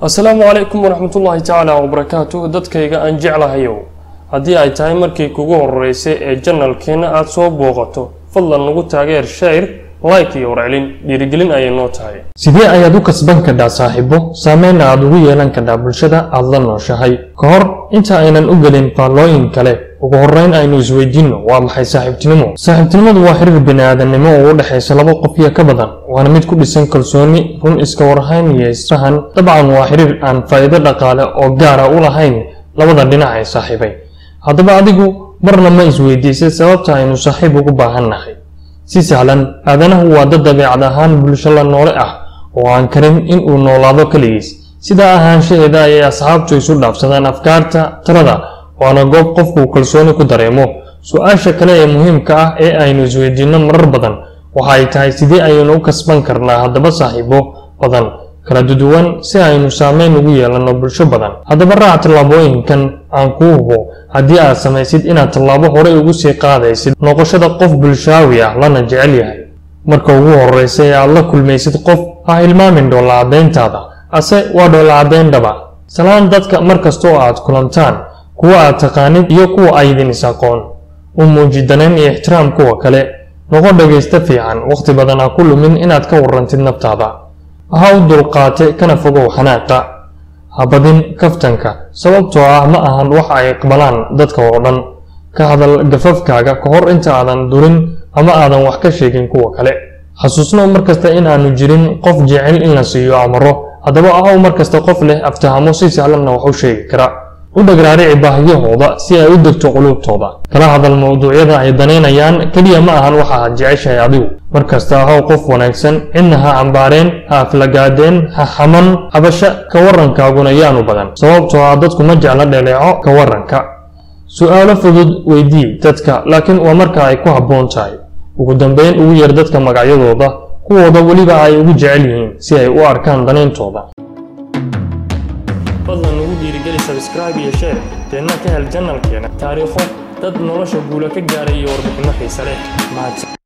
السلام عليكم ورحمة الله تعالى وبركاته. dadkayga aan jeclahayow haddii ay tahay markii kugu horeysay ee channelkeena aad soo booqato fadlan nagu taageer share like iyo warcelin dhiirigelin ay noo tahay. sidee ayaad u kasban kartaa saaxiibo saameyn aad ugu yeelan kartaa bulshada aad la nooshahay ka hor inta aynan u gelin faallooyin kale ugu horeyn aynu isweydiino waa maxay saaxiibtinimo. saaxiibtinimadu waa xiriir bini'aadanimo oo u dhaxaysa laba qof iyo ka badan waana mid ku dhisan kalsooni run iska warhayn iyo isfahan. dabcan waa xiriir aan faa'iido dhaqaale oo gaar ah u lahayn labada dhinac ee saaxiibay. haddaba adigu marna ma isweydiisay sababta aynu saaxiib ugu baahannahay. si sahlan aadanahu waa dad dabeecad ahaan bulsho la noole ah oo aan karin in uu noolaado kaligiis. sidaa ahaanshaheeda ayay asxaabtu isu dhaafsadaan afkaarta talada waana goob qofku kalsooni ku dareemo. su-aasha kale ee muhiimka ah ee aynu isweydiino marar badan waxa ay tahay sidee ayaynu u kasban karnaa haddaba saaxiibo badan kala duwan si aynu saameyn ugu yeelano bulsho badan. haddaba raac tallaabooyinkan aan kuu hubo haddii aad samaysid inaad tallaabo hore ugu sii qaadaysid noqoshada qof bulshaawi ah lana jecel yahay. marka ugu horreysa ee aad la kulmaysid qof ha hilmaamin dhoolla caddayntaada ase waa dhoolla caddayn dhaba. salaan dadka markastoo aad kulantaan kuwa aad taqaanid iyo kuwa aydin is aqoon u muuji danayn iyo ixtiraam kuwa kale. noqo dhagaysta fiican waqti badan ha ku lumin inaad ka warrantid naftaada. ha u dulqaate kana fogow xanaaqa. ha badin kaftanka sababtoo ah ma ahan waxa ay aqbalaan dadka oo dhan. ka hadal gafafkaaga ka hor inta aadan durin ama aadan wax ka sheegin kuwa kale. xasuusno markasta in aanu jirin qof jecel in la siiyo amaro. haddaba ahow markasta qof leh aftahamo si sahlanna wax u sheegi kara. u dhagraarici baahiyahooda si ay u degto qulubtooda. kala hadal mawduucyada ay danaynayaan keliya ma ahan waxa aad jeceshahay adigu. markasta ahow qof wanaagsan cidna ha cambaareen ha aflagaadeen ha xaman. cabasho ka warrankaaguna yaanu badan sababtoo ah dadku ma jecla dhaleeco ka warranka. su-aalo fudud weydii dadka laakiin waa marka ay ku habboon tahay. ugu dambeyn ugu yeer dadka magacyadooda kuwooda weliba ay ugu jecel yihiin si ay u arkaan danayntooda. fadlan nagu dhiirigeli subscribe iyo share deena ka hel channelkeena taariikho dad nolosha guula ka gaaray iyo warbixino xiiso leh. mahadsan.